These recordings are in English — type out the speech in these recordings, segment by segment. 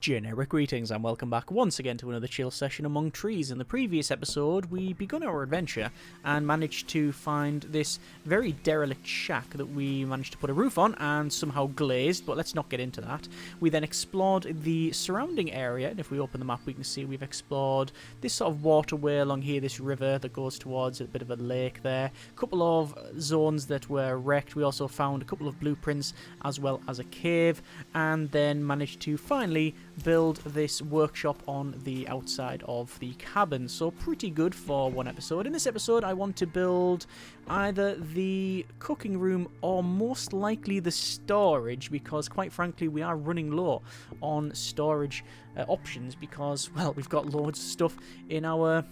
Generic greetings and welcome back once again to another chill session among trees. In the previous episode, we begun our adventure and managed to find this very derelict shack that we managed to put a roof on and somehow glazed, but let's not get into that. We then explored the surrounding area, and if we open the map we can see we've explored this sort of waterway along here, this river that goes towards a bit of a lake there. A couple of zones that were wrecked. We also found a couple of blueprints as well as a cave, and then managed to finally build this workshop on the outside of the cabin. So pretty good for one episode. In this episode I want to build either the cooking room or most likely the storage, because quite frankly we are running low on storage options because, well, we've got loads of stuff in our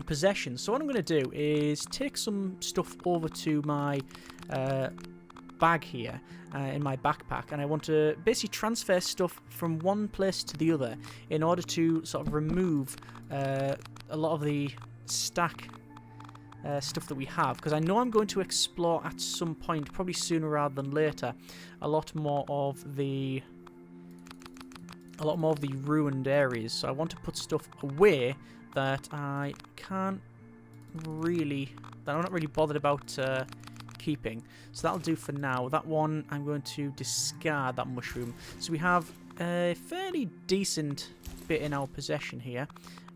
possession. So what I'm going to do is take some stuff over to my bag here in my backpack, and I want to basically transfer stuff from one place to the other in order to sort of remove a lot of the stack stuff that we have, because I know I'm going to explore at some point, probably sooner rather than later, a lot more of the ruined areas. So I want to put stuff away that I'm not really bothered about keeping. So that'll do for now. That one I'm going to discard, that mushroom. So we have a fairly decent bit in our possession here,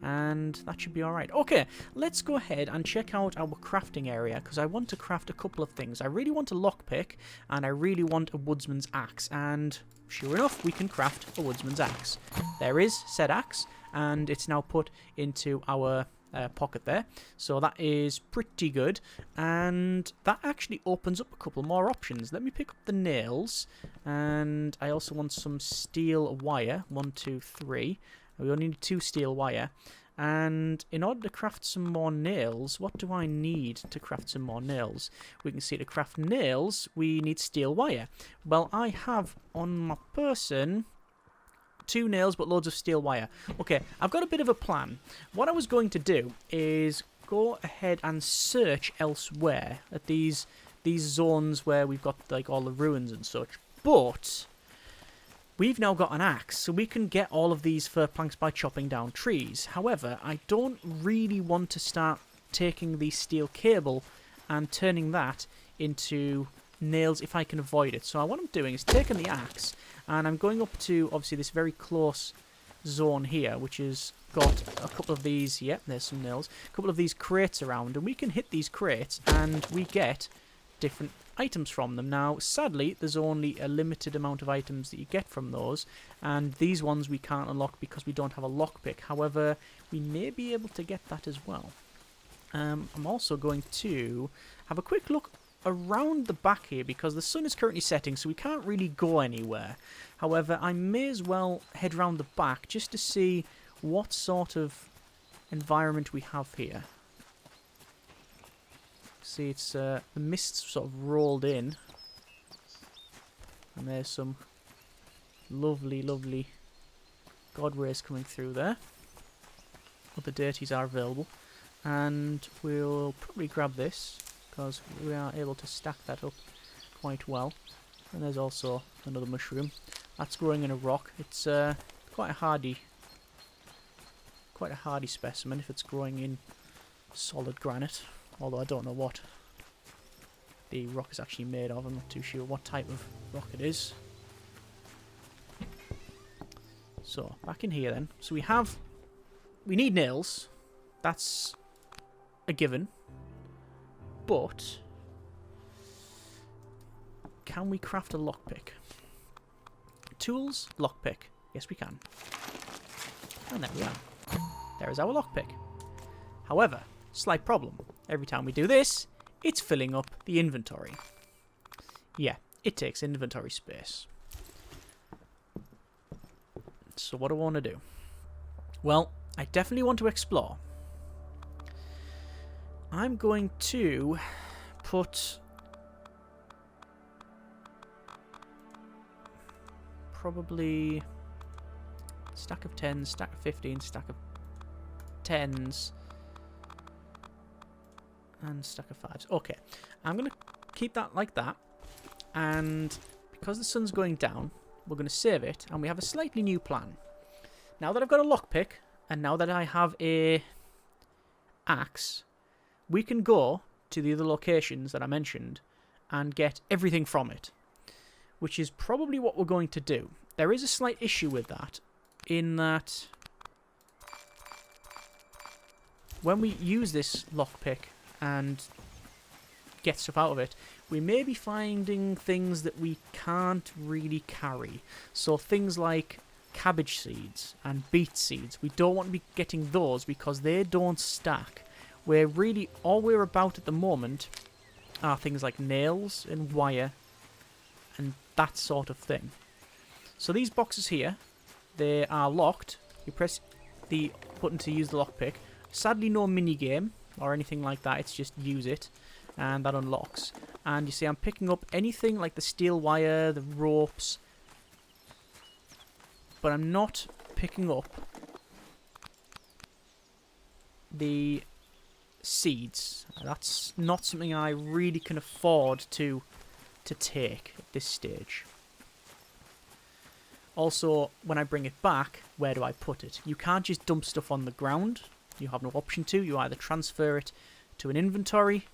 and that should be alright. Okay, let's go ahead and check out our crafting area, because I want to craft a couple of things. I really want a lockpick, and I really want a woodsman's axe, and sure enough, we can craft a woodsman's axe. There is said axe, and it's now put into our pocket there, so that is pretty good, and that actually opens up a couple more options. Let me pick up the nails, and I also want some steel wire. 1, 2, 3. We only need 2 steel wire, and in order to craft some more nails, what do I need to craft some more nails? We can see to craft nails we need steel wire. Well, I have on my person 2 nails but loads of steel wire. Okay, I've got a bit of a plan. What I was going to do is go ahead and search elsewhere at these zones where we've got like all the ruins and such, but we've now got an axe, so we can get all of these fir planks by chopping down trees. However, I don't really want to start taking the steel cable and turning that into nails if I can avoid it. So what I'm doing is taking the axe, and I'm going up to obviously this very close zone here, which has got a couple of these, yep, there's some nails, a couple of these crates around, and we can hit these crates and we get different items from them. Now sadly there's only a limited amount of items that you get from those, and these ones we can't unlock because we don't have a lockpick. However, we may be able to get that as well. I'm also going to have a quick look around the back here because the sun is currently setting, so we can't really go anywhere. However, I may as well head round the back just to see what sort of environment we have here. See, it's the mist's sort of rolled in, and there's some lovely god rays coming through there. Other dirties are available, and we'll probably grab this because we are able to stack that up quite well. And there's also another mushroom that's growing in a rock. It's quite a hardy specimen if it's growing in solid granite, although I don't know what the rock is actually made of. I'm not too sure what type of rock it is. So back in here then, so we need nails, that's a given. But can we craft a lockpick? Tools, lockpick. Yes, we can. And there we are. There is our lockpick. However, slight problem. Every time we do this, it's filling up the inventory. Yeah, it takes inventory space. So what do I want to do? Well, I definitely want to explore. I'm going to put probably stack of 10s, stack of 15, stack of 10s, and stack of 5s. Okay, I'm going to keep that like that, and because the sun's going down, we're going to save it, and we have a slightly new plan. now that I've got a lockpick, and now that I have a axe, we can go to the other locations that I mentioned and get everything from it, which is probably what we're going to do. There is a slight issue with that, in that when we use this lockpick and get stuff out of it, we may be finding things that we can't really carry. So things like cabbage seeds and beet seeds, we don't want to be getting those because they don't stack. Where really all we're about at the moment are things like nails and wire and that sort of thing. So these boxes here, they are locked. You press the button to use the lockpick. Sadly no mini game or anything like that, it's just use it and that unlocks. And you see I'm picking up anything like the steel wire, the ropes, but I'm not picking up the seeds. That's not something I really can afford to take at this stage. Also, when I bring it back, where do I put it? You can't just dump stuff on the ground. You have no option to. You either transfer it to an inventory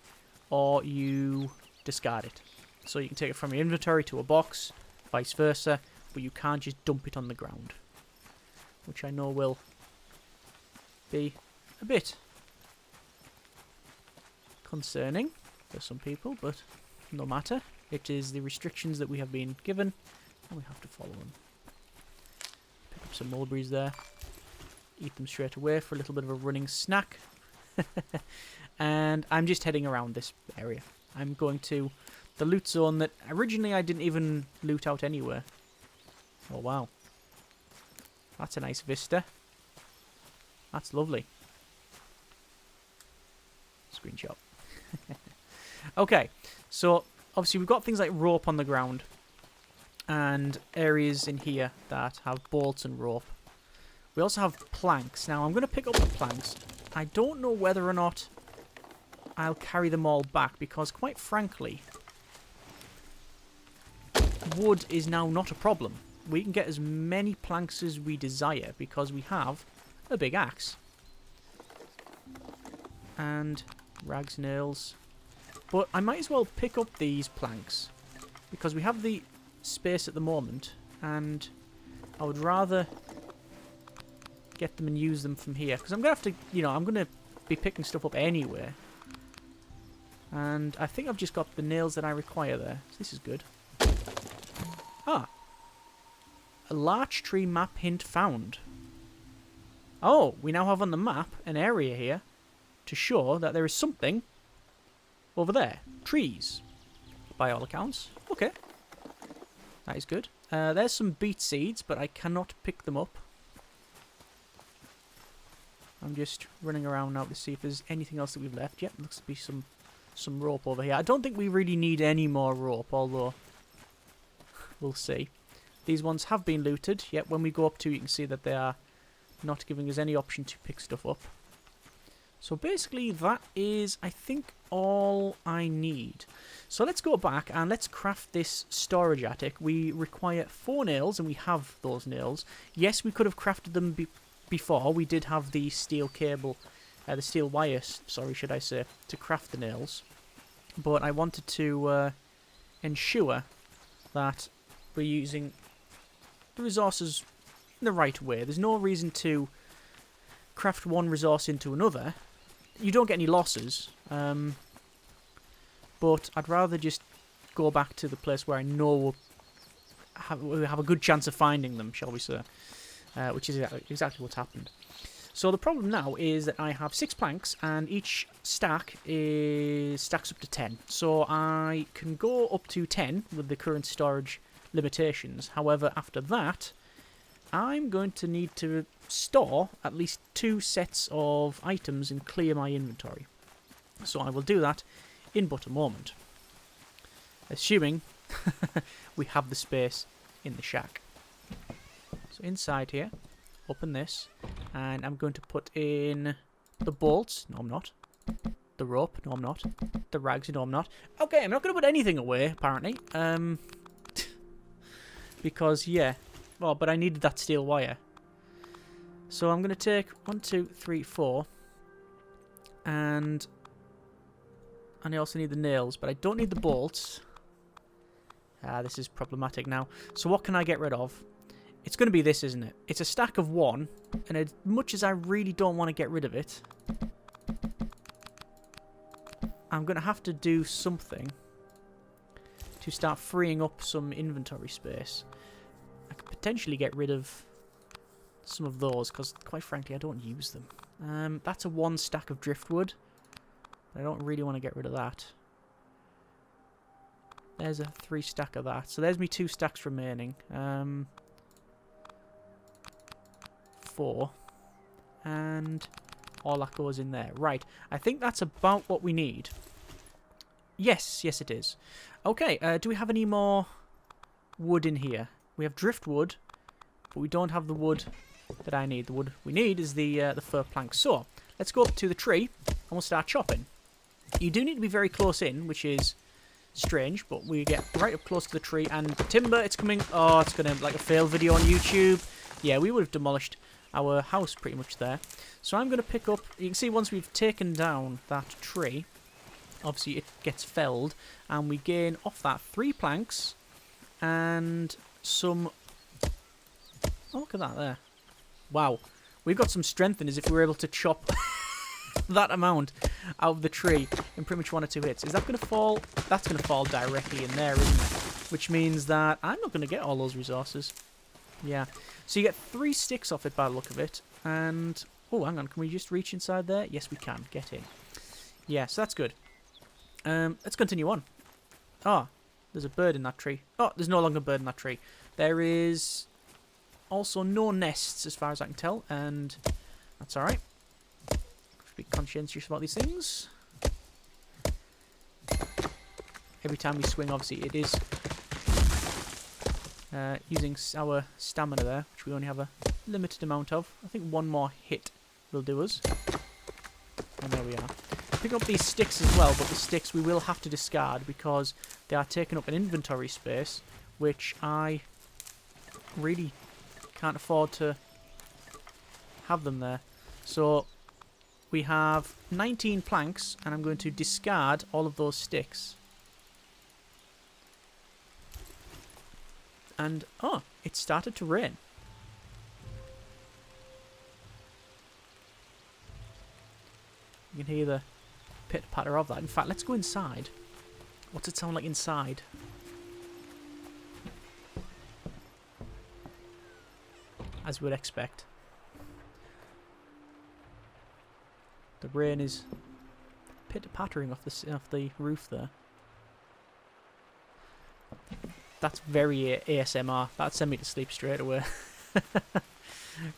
or you discard it. So you can take it from your inventory to a box, vice versa, but you can't just dump it on the ground, which I know will be a bit concerning for some people, but no matter. It is the restrictions that we have been given, and we have to follow them. Pick up some mulberries there. Eat them straight away for a little bit of a running snack. And I'm just heading around this area. I'm going to the loot zone that originally I didn't even loot out anywhere. Oh, wow. That's a nice vista. That's lovely. Screenshot. Okay, so obviously we've got things like rope on the ground and areas in here that have bolts and rope. We also have planks. Now I'm going to pick up the planks. I don't know whether or not I'll carry them all back because quite frankly wood is now not a problem. We can get as many planks as we desire because we have a big axe. And rags, nails. But I might as well pick up these planks because we have the space at the moment and I would rather get them and use them from here because I'm going to have to, I'm going to be picking stuff up anywhere. And I think I've just got the nails that I require there. So this is good. Ah. A larch tree map hint found. Oh, we now have on the map an area here to show that there is something over there. Trees. By all accounts. Okay. That is good. There's some beet seeds, but I cannot pick them up. I'm just running around now to see if there's anything else that we've left. Yep, looks to be some rope over here. I don't think we really need any more rope, although we'll see. These ones have been looted. Yep, when we go up to, you can see that they are not giving us any option to pick stuff up. So basically, that is, I think, all I need. So let's go back and let's craft this storage attic. We require 4 nails, and we have those nails. Yes, we could have crafted them before. We did have the steel cable, the steel wire, sorry, should I say, to craft the nails. But I wanted to ensure that we're using the resources in the right way. There's no reason to craft one resource into another. You don't get any losses, but I'd rather just go back to the place where I know we'll have a good chance of finding them, shall we say, which is exactly what's happened. So the problem now is that I have 6 planks, and each stack stacks up to 10. So I can go up to 10 with the current storage limitations. However, after that, I'm going to need to store at least 2 sets of items and clear my inventory. So I will do that in but a moment. Assuming we have the space in the shack. So inside here, open this, and I'm going to put in the bolts. No, I'm not. The rope. No, I'm not. The rags. No, I'm not. Okay, I'm not going to put anything away, apparently. Because, yeah. Well, but I needed that steel wire. So I'm going to take 1, 2, 3, 4. And I also need the nails, but I don't need the bolts. This is problematic now. So what can I get rid of? It's going to be this, isn't it? It's a stack of 1, and as much as I really don't want to get rid of it, I'm going to have to do something to start freeing up some inventory space. I could potentially get rid of some of those, because quite frankly I don't use them. That's a 1 stack of driftwood. I don't really want to get rid of that. There's a 3 stack of that. So there's me 2 stacks remaining. 4. And all that goes in there. Right. I think that's about what we need. Yes, yes it is. Okay, do we have any more wood in here? We have driftwood, but we don't have the wood that I need. The wood we need is the fir plank. So, let's go up to the tree and we'll start chopping. You do need to be very close in, which is strange, but we get right up close to the tree and timber, it's coming. Oh, it's going to like a fail video on YouTube. Yeah, we would have demolished our house pretty much there. So I'm going to pick up, you can see once we've taken down that tree, obviously it gets felled, and we gain off that 3 planks and some, oh look at that there. Wow, we've got some strength in as if we were able to chop that amount out of the tree in pretty much 1 or 2 hits. Is that going to fall? That's going to fall directly in there, isn't it? Which means that I'm not going to get all those resources. Yeah. So you get 3 sticks off it by the look of it. And, oh, hang on. Can we just reach inside there? Yes, we can. Get in. Yeah, so that's good. Let's continue on. Oh, there's a bird in that tree. Oh, there's no longer a bird in that tree. There is also no nests as far as I can tell. And that's alright. Be conscientious about these things. Every time we swing, obviously, it is using our stamina there, which we only have a limited amount of. I think 1 more hit will do us. And there we are. Pick up these sticks as well, but the sticks we will have to discard because they are taking up an inventory space, which I really can't afford to have them there. So we have 19 planks, and I'm going to discard all of those sticks. And, oh, it started to rain. You can hear the pitter-patter of that. In fact, let's go inside. What's it sound like inside? As we would expect. The rain is pitter-pattering off the roof there. That's very ASMR. That'd send me to sleep straight away.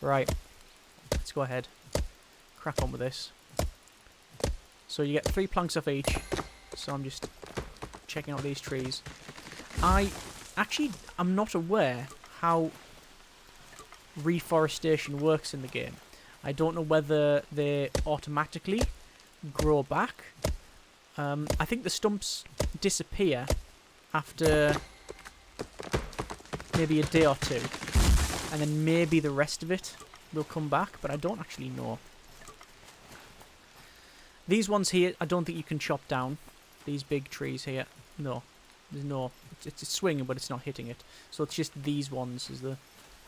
Right. Let's go ahead. Crack on with this. So you get 3 planks off each. So I'm just checking out these trees. I'm not aware how reforestation works in the game. I don't know whether they automatically grow back. I think the stumps disappear after maybe a day or 2. And then maybe the rest of it will come back, but I don't actually know. These ones here, I don't think you can chop down. These big trees here. No. There's no... It's swinging, but it's not hitting it. So it's just these ones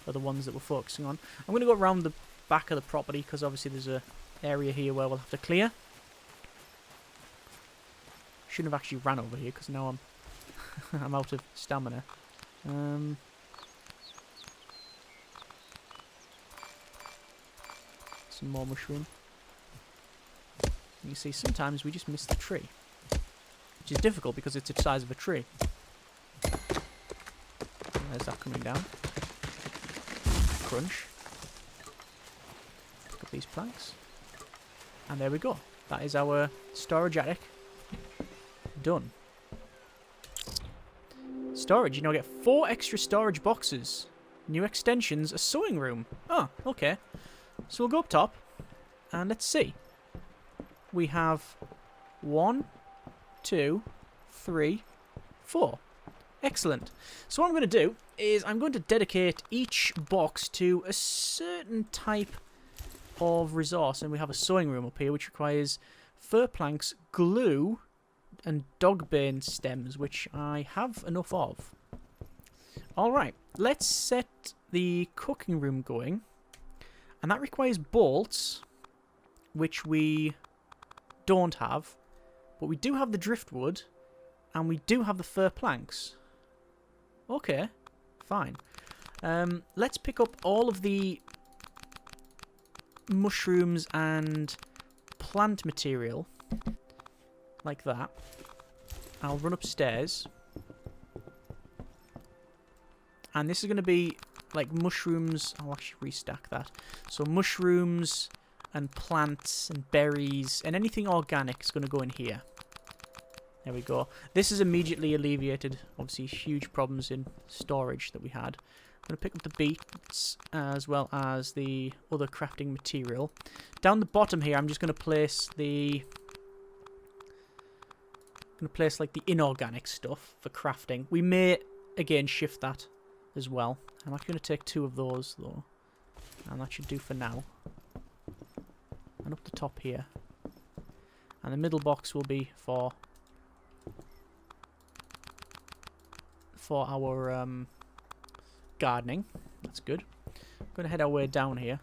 are the ones that we're focusing on. I'm going to go around the back of the property, because obviously there's a area here where we'll have to clear. Shouldn't have actually ran over here, because now I'm out of stamina. Some more mushroom. You see, sometimes we just miss the tree, which is difficult because it's the size of a tree. There's that coming down. Crunch. Pick up these planks. And there we go. That is our storage attic. Done. Storage. You now get 4 extra storage boxes. New extensions. A sewing room. Oh, okay. So we'll go up top. And let's see. We have 1, 2, 3, 4. Excellent. So what I'm going to do is I'm going to dedicate each box to a certain type of resource, and we have a sewing room up here, which requires fir planks, glue, and dogbane stems, which I have enough of. Alright, let's set the cooking room going. And that requires bolts, which we don't have. But we do have the driftwood, and we do have the fir planks. Okay, fine. Let's pick up all of the mushrooms and plant material, like that. I'll run upstairs. And this is going to be like mushrooms. I'll actually restack that. So mushrooms and plants and berries and anything organic is going to go in here. There we go. This has immediately alleviated, obviously, huge problems in storage that we had. I'm going to pick up the beets as well as the other crafting material. Down the bottom here, I'm just going to place the... like the inorganic stuff for crafting. We may, again, shift that as well. I'm actually going to take 2 of those, though. And that should do for now. And up the top here. And the middle box will be for our gardening. That's good. I'm going to head our way down here.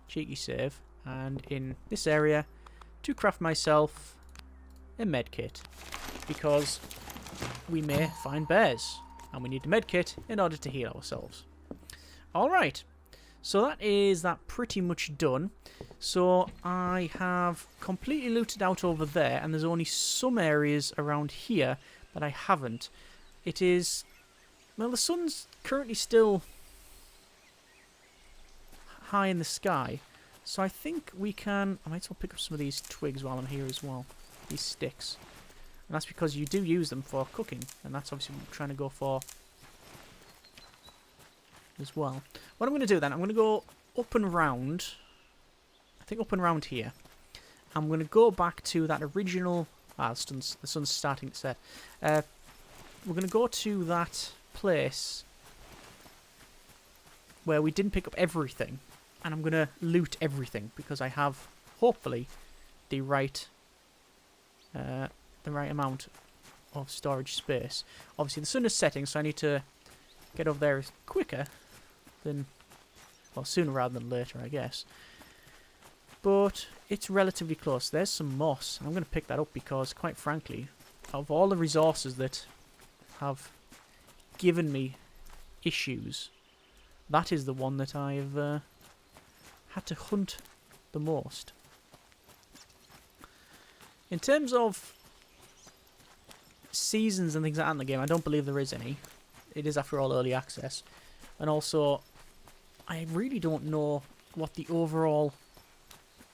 Cheeky save. And in this area, to craft myself a medkit. Because we may find bears. And we need a medkit in order to heal ourselves. Alright. So that is that pretty much done. So I have completely looted out over there. And there's only some areas around here that I haven't. It is... well, the sun's currently still high in the sky. So I think we can... I might as well pick up some of these twigs while I'm here as well. These sticks. And that's because you do use them for cooking. And that's obviously what I'm trying to go for as well. What I'm going to do then, I'm going to go up and round. I think up and round here. I'm going to go back to that original... the sun's starting to set. We're going to go to that place where we didn't pick up everything. And I'm going to loot everything because I have, hopefully, the right amount of storage space. Obviously, the sun is setting, so I need to get over there quicker than... well, sooner rather than later, I guess. But it's relatively close. There's some moss. I'm going to pick that up because, quite frankly, of all the resources that have given me issues, that is the one that I've had to hunt the most. In terms of seasons and things like that in the game, I don't believe there is any. It is, after all, early access. And also, I really don't know what the overall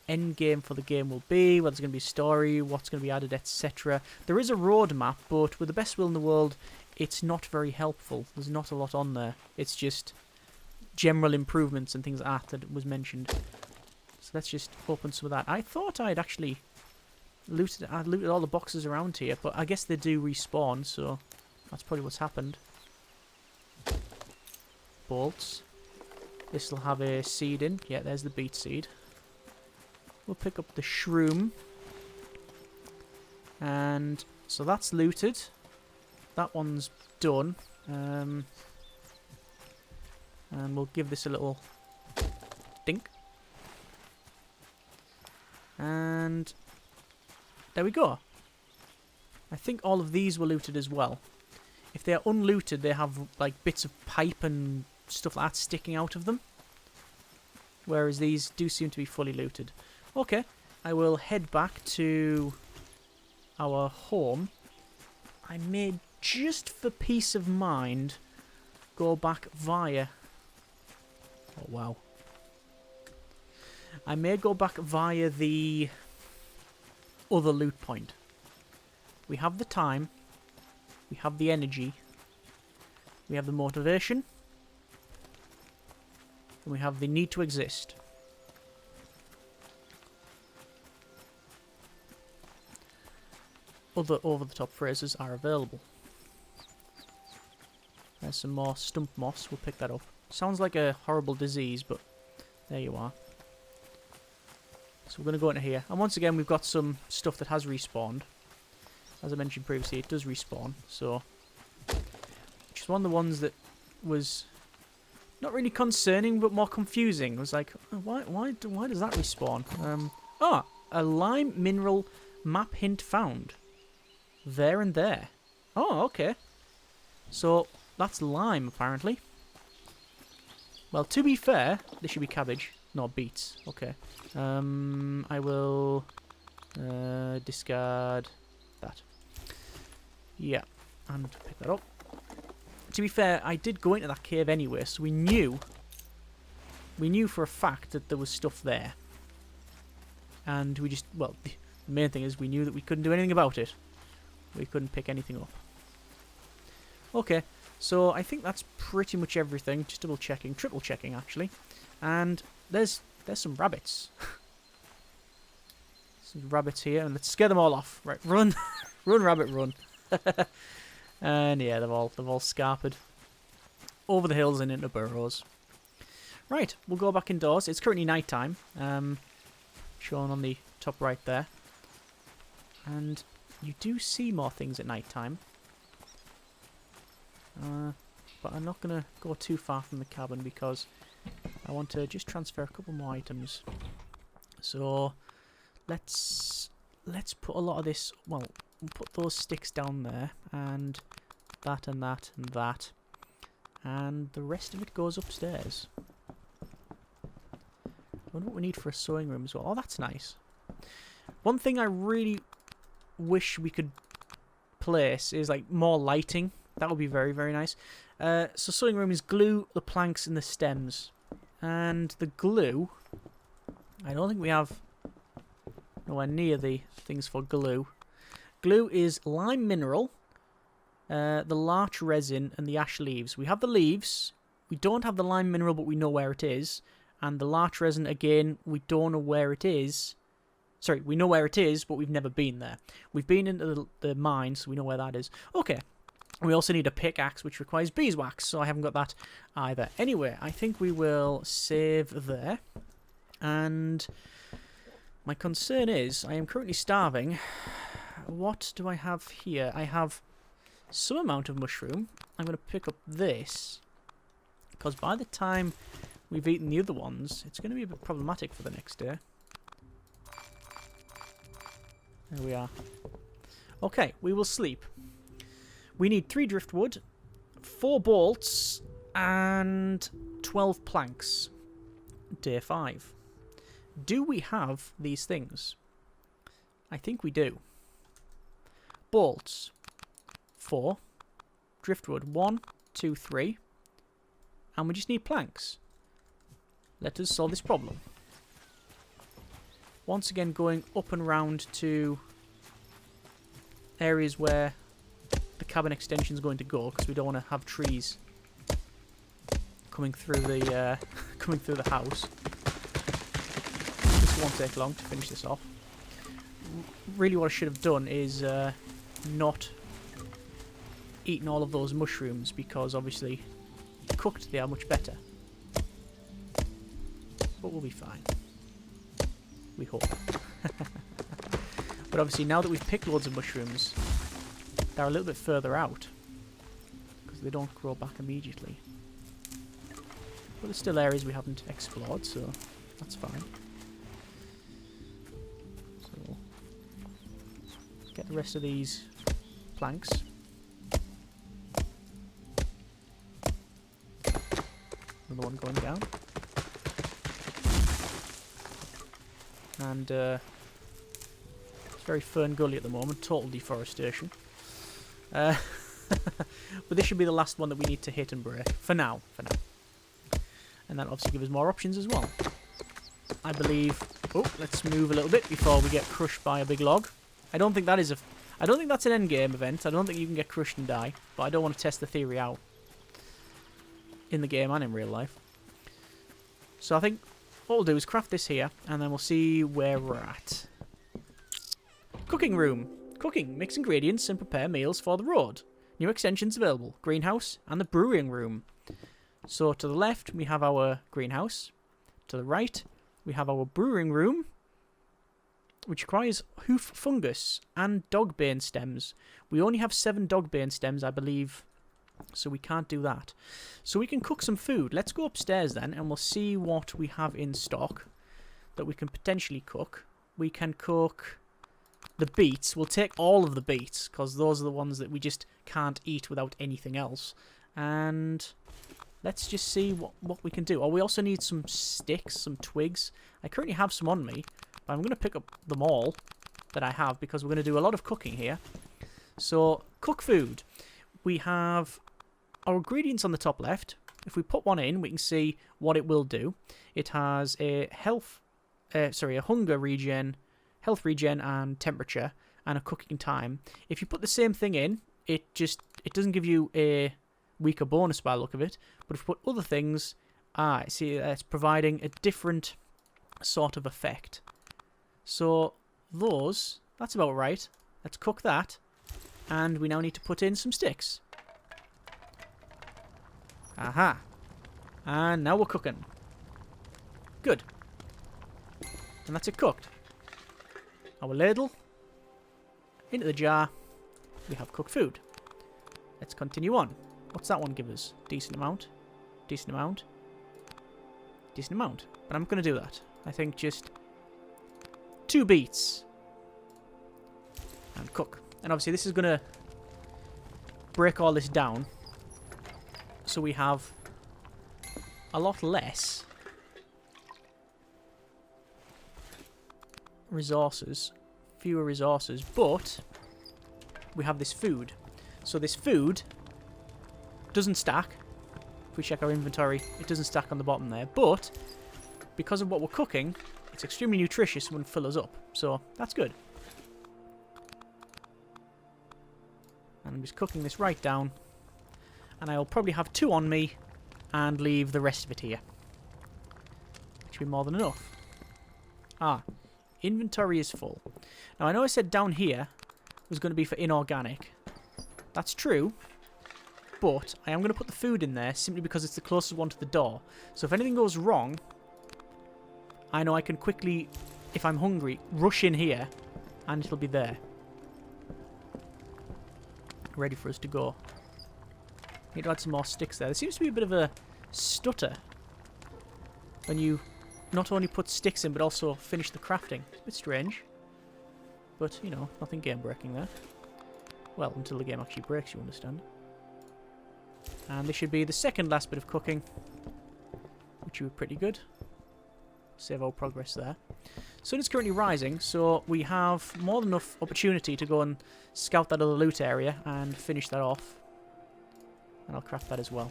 end game for the game will be, whether there's going to be a story, what's going to be added, etc. There is a roadmap, but with the best will in the world, it's not very helpful. There's not a lot on there. It's just general improvements and things like that was mentioned. So let's just open some of that. I thought I'd actually looted all the boxes around here, but I guess they do respawn, so that's probably what's happened. Bolts. This will have a seed in. Yeah, there's the beet seed. We'll pick up the shroom. And so that's looted. That one's done. And we'll give this a little dink. And there we go. I think all of these were looted as well. If they're unlooted, they have like bits of pipe and stuff like that sticking out of them. Whereas these do seem to be fully looted. Okay, I will head back to our home. I may, just for peace of mind, go back via... oh, wow. I may go back via the other loot point. We have the time. We have the energy. We have the motivation. And we have the need to exist. Other over-the-top phrases are available. There's some more stump moss. We'll pick that up. Sounds like a horrible disease, but there you are. So we're going to go into here. And once again, we've got some stuff that has respawned. As I mentioned previously, it does respawn. So, which is one of the ones that was not really concerning, but more confusing. It was like, why does that respawn? A lime mineral map hint found. There and there. Oh, okay. So, that's lime, apparently. Well, to be fair, this should be cabbage. No, beets. Okay. I will discard that. Yeah, and pick that up. To be fair, I did go into that cave anyway, so we knew for a fact that there was stuff there. And we just, well, the main thing is we knew that we couldn't do anything about it. We couldn't pick anything up. Okay, so I think that's pretty much everything. Just double checking, triple checking actually. And there's some rabbits. Some rabbits here, and let's scare them all off. Right, run, run, rabbit, run. And yeah, they've all scarpered over the hills and into burrows. Right, we'll go back indoors. It's currently night time, shown on the top right there. And you do see more things at night time. But I'm not going to go too far from the cabin because I want to just transfer a couple more items. So let's put a lot of this, well, we'll put those sticks down there, and that and that and that. And the rest of it goes upstairs. I wonder what we need for a sewing room as well. Oh, that's nice. One thing I really wish we could place is like more lighting. That would be very, very nice. So sewing room is glue, the planks and the stems. And the glue, I don't think we have nowhere near the things for glue. Glue is lime mineral, the larch resin and the ash leaves. We have the leaves. We don't have the lime mineral, but we know where it is. And the larch resin, again, we don't know where it is. Sorry, we know where it is, but we've never been there. We've been into the mine, so we know where that is. Okay. We also need a pickaxe, which requires beeswax, so I haven't got that either. Anyway, I think we will save there. And my concern is, I am currently starving. What do I have here? I have some amount of mushroom. I'm going to pick up this, because by the time we've eaten the other ones, it's going to be a bit problematic for the next day. There we are. Okay, we will sleep. We need 3 driftwood, 4 bolts, and 12 planks. Day 5. Do we have these things? I think we do. Bolts, 4. Driftwood, 1, 2, 3. And we just need planks. Let us solve this problem. Once again, going up and round to areas where the cabin extension is going to go, because we don't want to have trees coming through the house. This won't take long to finish this off. Really, what I should have done is not eaten all of those mushrooms, because obviously cooked they are much better. But we'll be fine. We hope. But obviously, now that we've picked loads of mushrooms, they're a little bit further out, because they don't grow back immediately. But there's still areas we haven't explored, so that's fine. So, get the rest of these planks. Another one going down. And it's very fern gully at the moment, total deforestation. But this should be the last one that we need to hit and break. For now. And that'll obviously give us more options as well. I believe... Oh, let's move a little bit before we get crushed by a big log. I don't think that is I don't think that's an end game event. I don't think you can get crushed and die. But I don't want to test the theory out. In the game and in real life. So I think what we'll do is craft this here. And then we'll see where we're at. Cooking room. Cooking, mix ingredients and prepare meals for the road. New extensions available. Greenhouse and the brewing room. So to the left we have our greenhouse. To the right we have our brewing room. which requires hoof fungus and dogbane stems. We only have 7 dogbane stems, I believe, so we can't do that. So we can cook some food. Let's go upstairs then, and we'll see what we have in stock that we can potentially cook. We can cook the beets. We'll take all of the beets, because those are the ones that we just can't eat without anything else. And let's just see what we can do. Oh, we also need some sticks, some twigs. I currently have some on me, but I'm going to pick up them all that I have, because we're going to do a lot of cooking here. So, cook food. We have our ingredients on the top left. If we put one in, we can see what it will do. It has a a hunger regen, health regen, and temperature, and a cooking time. If you put the same thing in, it doesn't give you a weaker bonus by the look of it. But if you put other things, see, it's providing a different sort of effect. So that's about right. Let's cook that, and we now need to put in some sticks. Aha. And now we're cooking. Good. And that's it cooked. Our ladle. Into the jar. We have cooked food. Let's continue on. What's that one give us? Decent amount. Decent amount. Decent amount. But I'm going to do that. I think just 2 beets. And cook. And obviously this is going to break all this down, so we have a lot less resources, fewer resources, but we have this food. So this food doesn't stack. If we check our inventory, it doesn't stack on the bottom there, but because of what we're cooking, it's extremely nutritious and will fill us up. So that's good. And I'm just cooking this right down. And I'll probably have 2 on me and leave the rest of it here. Should be more than enough. Inventory is full. Now, I know I said down here was going to be for inorganic. That's true. But I am going to put the food in there simply because it's the closest one to the door. So if anything goes wrong, I know I can quickly, if I'm hungry, rush in here and it'll be there. Ready for us to go. Need to add some more sticks there. There seems to be a bit of a stutter when you not only put sticks in but also finish the crafting. It's a bit strange. But, you know, nothing game breaking there. Well, until the game actually breaks, you understand. And this should be the second last bit of cooking, which would be pretty good. Save our progress there. Sun is currently rising, so we have more than enough opportunity to go and scout that other loot area and finish that off. And I'll craft that as well.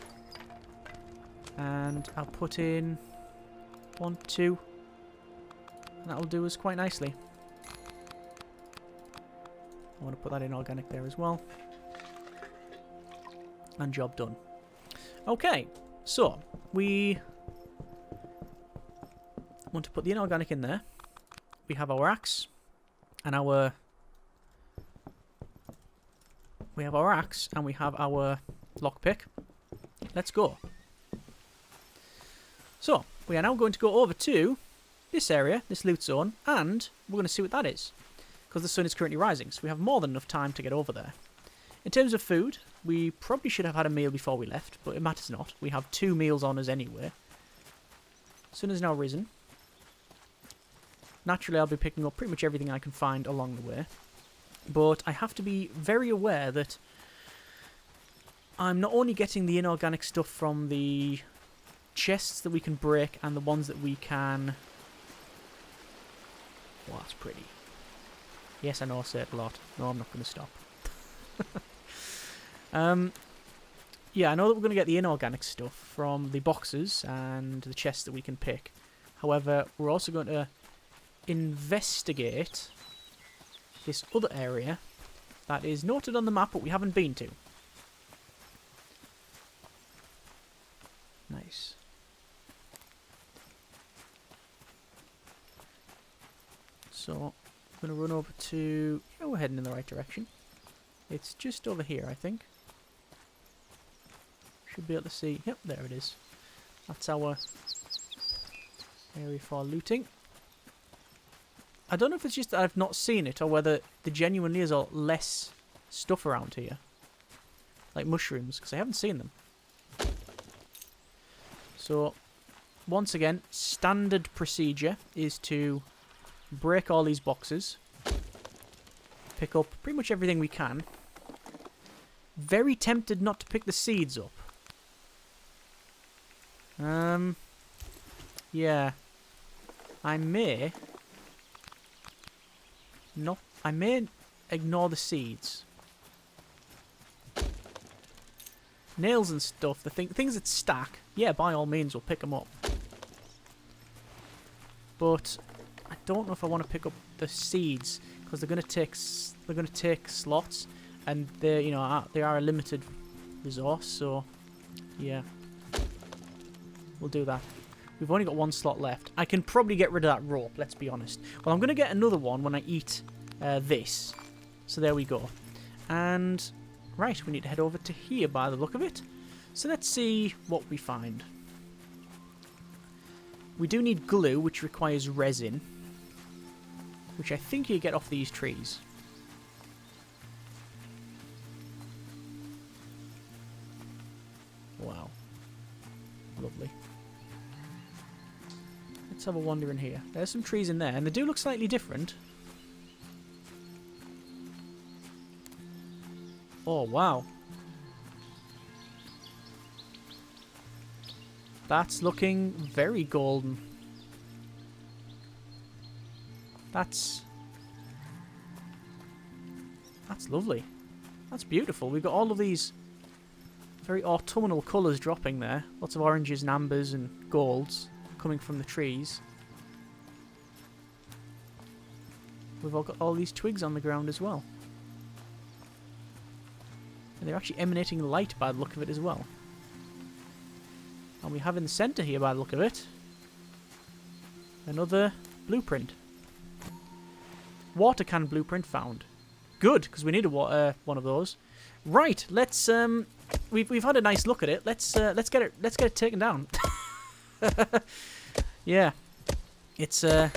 And I'll put in 1, 2. And that'll do us quite nicely. I want to put that in organic there as well. And job done. Okay, so we want to put the inorganic in there. We have our axe and our we have our lockpick. Let's go. So we are now going to go over to this area, this loot zone, and we're going to see what that is, because the sun is currently rising, so we have more than enough time to get over there. In terms of food, we probably should have had a meal before we left, but it matters not. We have 2 meals on us anyway. Sun has now risen. Naturally, I'll be picking up pretty much everything I can find along the way. But I have to be very aware that I'm not only getting the inorganic stuff from the chests that we can break and the ones that we can... Well, that's pretty. Yes, I know I say it a lot. No, I'm not going to stop. Yeah, I know that we're going to get the inorganic stuff from the boxes and the chests that we can pick. However, we're also going to investigate this other area that is noted on the map but we haven't been to. Nice. So, I'm going to run over to... Yeah, we're heading in the right direction. It's just over here, I think. Should be able to see... Yep, there it is. That's our area for looting. I don't know if it's just that I've not seen it or whether there genuinely is less stuff around here. Like mushrooms, because I haven't seen them. So, once again, standard procedure is to break all these boxes. Pick up pretty much everything we can. Very tempted not to pick the seeds up. Yeah. I may ignore the seeds. Nails and stuff, the things that stack, yeah, by all means we'll pick them up. But I don't know if I want to pick up the seeds because they're going to take slots, and they are a limited resource. So yeah, we'll do that. We've only got one slot left. I can probably get rid of that rope, let's be honest. Well, I'm going to get another one when I eat this. So there we go. And right, we need to head over to here by the look of it. So let's see what we find. We do need glue, which requires resin, which I think you get off these trees. Wow. Lovely. Let's have a wander in here. There's some trees in there, and they do look slightly different. Oh, wow. That's looking very golden. That's lovely. That's beautiful. We've got all of these very autumnal colours dropping there. Lots of oranges and ambers and golds coming from the trees. We've all got all these twigs on the ground as well. And they're actually emanating light by the look of it as well. And we have in the centre here, by the look of it, another blueprint. Water can blueprint found. Good, because we need one of those. Right, let's we've had a nice look at it. Let's get it taken down. Yeah, it's yeah,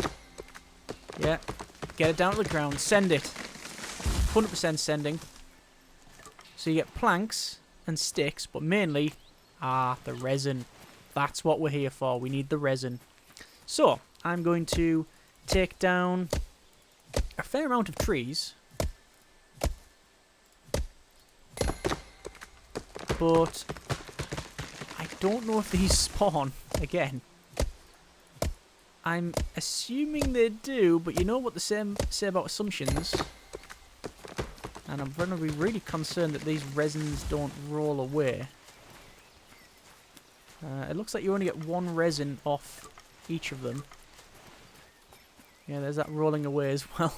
get it down to the ground. Send it. 100% sending. So you get planks and sticks, but mainly, the resin. That's what we're here for. We need the resin. So, I'm going to take down a fair amount of trees. But I don't know if these spawn again. I'm assuming they do, but you know what they say about assumptions. And I'm going to be really concerned that these resins don't roll away. It looks like you only get one resin off each of them. Yeah, there's that rolling away as well.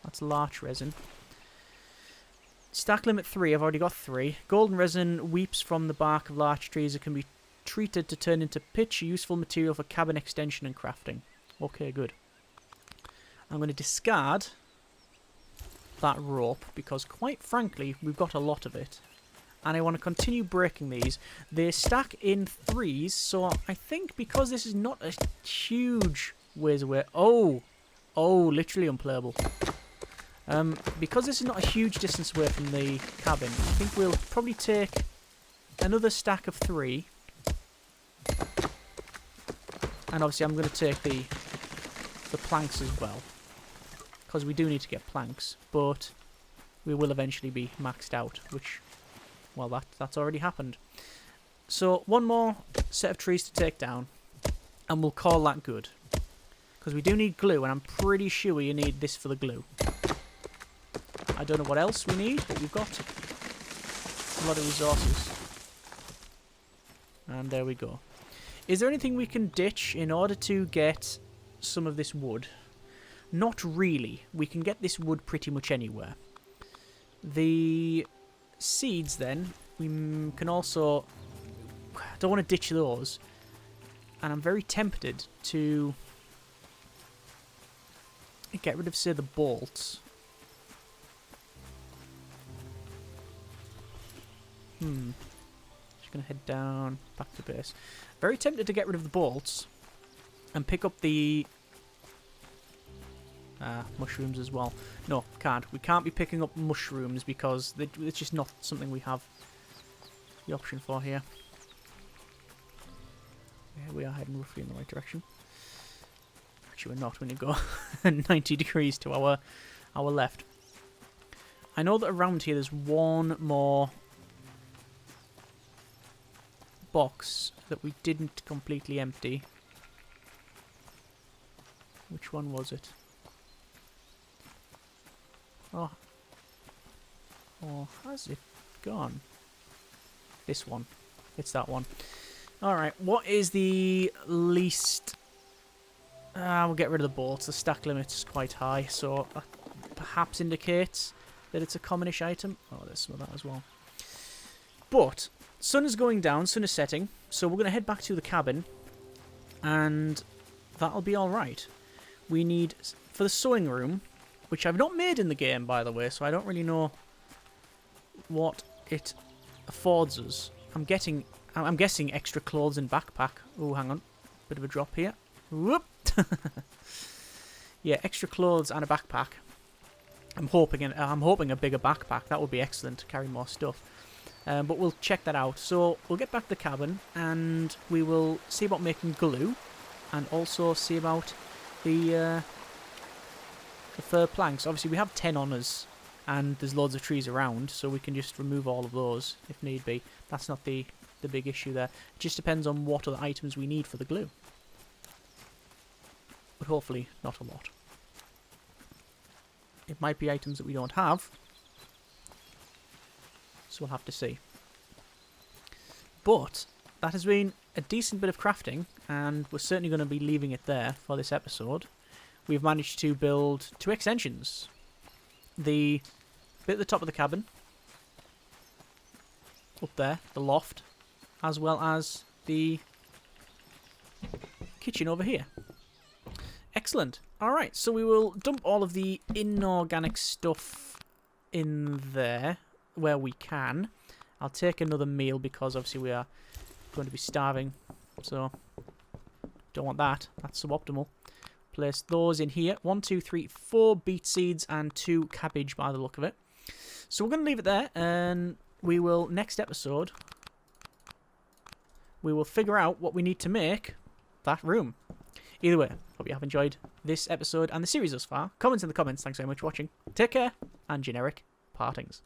That's larch resin. Stack limit 3, I've already got 3. Golden resin weeps from the bark of larch trees. It can be treated to turn into pitch, a useful material for cabin extension and crafting. Okay, good. I'm going to discard that rope because, quite frankly, we've got a lot of it. And I want to continue breaking these. They stack in 3s, so I think because this is not a huge ways away... Oh, literally unplayable. Because this is not a huge distance away from the cabin, I think we'll probably take another stack of 3. And obviously I'm going to take the planks as well. Because we do need to get planks, but we will eventually be maxed out, which... Well, that's already happened. So, one more set of trees to take down, and we'll call that good. Because we do need glue, and I'm pretty sure you need this for the glue. I don't know what else we need, but we've got a lot of resources. And there we go. Is there anything we can ditch in order to get some of this wood? Not really. We can get this wood pretty much anywhere. The... seeds then, we can also... don't want to ditch those, and I'm very tempted to get rid of, say, the bolts. Just gonna head down, back to base. Very tempted to get rid of the bolts and pick up the mushrooms as well. No, can't. We can't be picking up mushrooms because it's just not something we have the option for here. Yeah, we are heading roughly in the right direction. Actually, we're not when you go 90 degrees to our left. I know that around here there's one more box that we didn't completely empty. Which one was it? Oh, has it gone? This one. It's that one. Alright, what is the least... we'll get rid of the bolts. The stack limit is quite high, so that perhaps indicates that it's a commonish item. Oh, there's some of that as well. But, sun is going down, sun is setting, so we're going to head back to the cabin, and that'll be alright. We need, for the sewing room, which I've not made in the game, by the way, so I don't really know what it affords us. I'm guessing extra clothes and backpack. Oh, hang on. Bit of a drop here. Whoop! Yeah, extra clothes and a backpack. I'm hoping a bigger backpack. That would be excellent to carry more stuff. But we'll check that out. So we'll get back to the cabin and we will see about making glue, and also see about the fir planks. Obviously, we have 10 on us, and there's loads of trees around, so we can just remove all of those if need be. That's not the big issue there. It just depends on what other items we need for the glue. But hopefully not a lot. It might be items that we don't have, so we'll have to see. But that has been a decent bit of crafting, and we're certainly going to be leaving it there for this episode. We've managed to build 2 extensions. The bit at the top of the cabin, up there, the loft, as well as the kitchen over here. Excellent. Alright, so we will dump all of the inorganic stuff in there where we can. I'll take another meal because obviously we are going to be starving, so don't want that. That's suboptimal. Place those in here. 1, 2, 3, 4 beet seeds and 2 cabbage by the look of it. So we're going to leave it there, and we will, next episode, we will figure out what we need to make that room. Either way, hope you have enjoyed this episode and the series thus far. Comments in the comments. Thanks very much for watching. Take care, and generic partings.